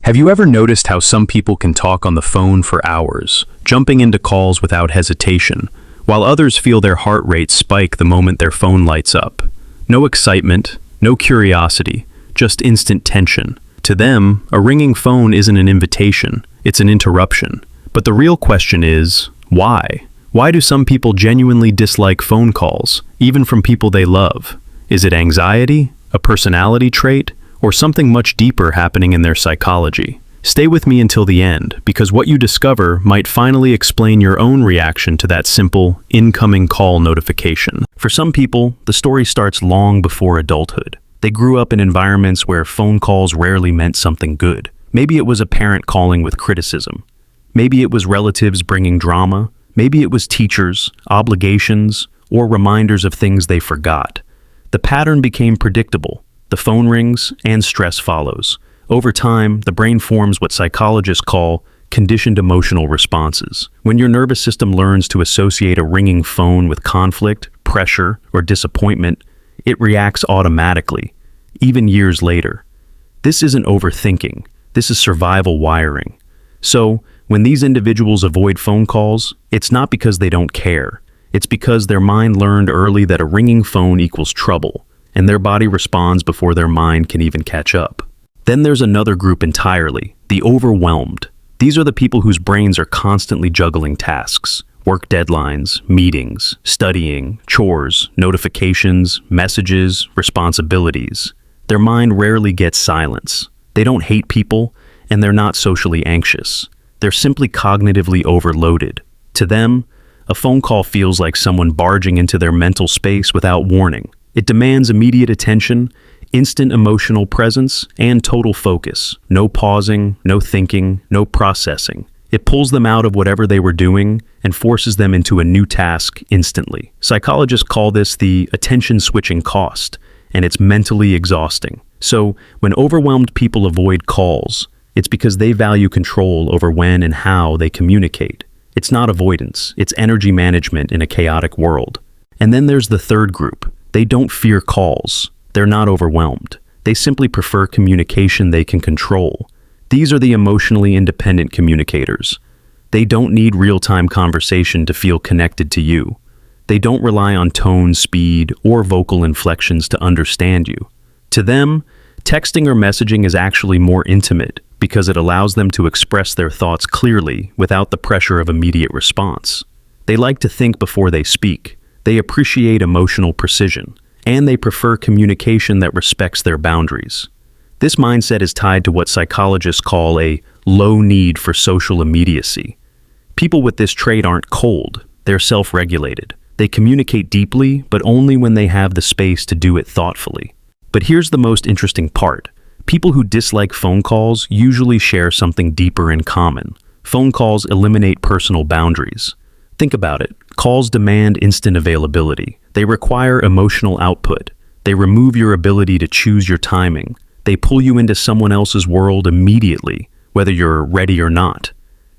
Have you ever noticed how some people can talk on the phone for hours, jumping into calls without hesitation, while others feel their heart rate spike the moment their phone lights up? No excitement, no curiosity, just instant tension. To them, a ringing phone isn't an invitation, it's an interruption. But the real question is, why? Why do some people genuinely dislike phone calls, even from people they love? Is it anxiety, a personality trait, or something much deeper happening in their psychology? Stay with me until the end, because what you discover might finally explain your own reaction to that simple, incoming call notification. For some people, the story starts long before adulthood. They grew up in environments where phone calls rarely meant something good. Maybe it was a parent calling with criticism. Maybe it was relatives bringing drama. Maybe it was teachers, obligations, or reminders of things they forgot. The pattern became predictable. The phone rings, and stress follows. Over time, the brain forms what psychologists call conditioned emotional responses. When your nervous system learns to associate a ringing phone with conflict, pressure, or disappointment, it reacts automatically, even years later. This isn't overthinking. This is survival wiring. So, when these individuals avoid phone calls, it's not because they don't care. It's because their mind learned early that a ringing phone equals trouble, and their body responds before their mind can even catch up. Then there's another group entirely, the overwhelmed. These are the people whose brains are constantly juggling tasks, work deadlines, meetings, studying, chores, notifications, messages, responsibilities. Their mind rarely gets silence. They don't hate people, and they're not socially anxious. They're simply cognitively overloaded. To them, a phone call feels like someone barging into their mental space without warning. It demands immediate attention, instant emotional presence, and total focus. No pausing, no thinking, no processing. It pulls them out of whatever they were doing and forces them into a new task instantly. Psychologists call this the attention switching cost, and it's mentally exhausting. So, when overwhelmed people avoid calls, it's because they value control over when and how they communicate. It's not avoidance, it's energy management in a chaotic world. And then there's the third group. They don't fear calls. They're not overwhelmed. They simply prefer communication they can control. These are the emotionally independent communicators. They don't need real-time conversation to feel connected to you. They don't rely on tone, speed, or vocal inflections to understand you. To them, texting or messaging is actually more intimate because it allows them to express their thoughts clearly without the pressure of immediate response. They like to think before they speak. They appreciate emotional precision, and they prefer communication that respects their boundaries. This mindset is tied to what psychologists call a low need for social immediacy. People with this trait aren't cold, they're self-regulated. They communicate deeply, but only when they have the space to do it thoughtfully. But here's the most interesting part. People who dislike phone calls usually share something deeper in common. Phone calls eliminate personal boundaries. Think about it. Calls demand instant availability. They require emotional output. They remove your ability to choose your timing. They pull you into someone else's world immediately, whether you're ready or not.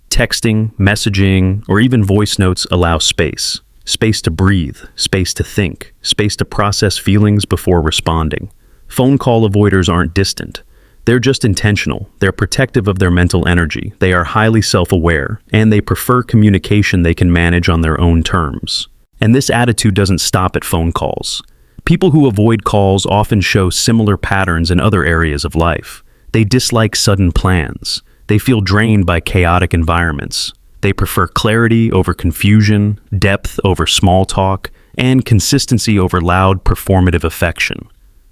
Texting, messaging, or even voice notes allow space. Space to breathe, space to think, space to process feelings before responding. Phone call avoiders aren't distant. They're just intentional. They're protective of their mental energy. They are highly self-aware, and they prefer communication they can manage on their own terms. And this attitude doesn't stop at phone calls. People who avoid calls often show similar patterns in other areas of life. They dislike sudden plans. They feel drained by chaotic environments. They prefer clarity over confusion, depth over small talk, and consistency over loud performative affection.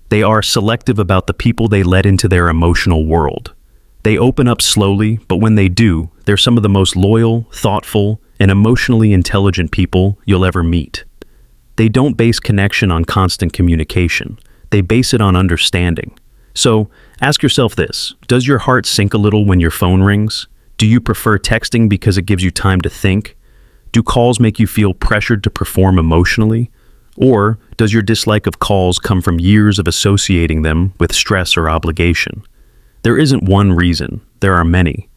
They are selective about the people they let into their emotional world. They open up slowly, but when they do, they're some of the most loyal, thoughtful, and emotionally intelligent people you'll ever meet. They don't base connection on constant communication. They base it on understanding. So, ask yourself this. Does your heart sink a little when your phone rings? Do you prefer texting because it gives you time to think? Do calls make you feel pressured to perform emotionally? Or does your dislike of calls come from years of associating them with stress or obligation? There isn't one reason, there are many.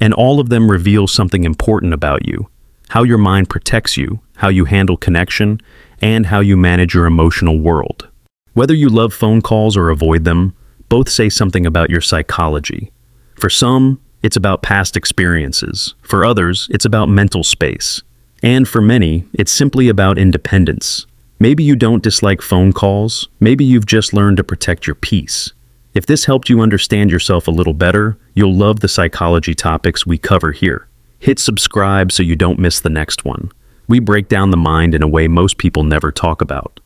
And all of them reveal something important about you, how your mind protects you, how you handle connection, and how you manage your emotional world. Whether you love phone calls or avoid them, both say something about your psychology. For some, it's about past experiences. For others, it's about mental space. And for many, it's simply about independence. Maybe you don't dislike phone calls. Maybe you've just learned to protect your peace. If this helped you understand yourself a little better, you'll love the psychology topics we cover here. Hit subscribe so you don't miss the next one. We break down the mind in a way most people never talk about.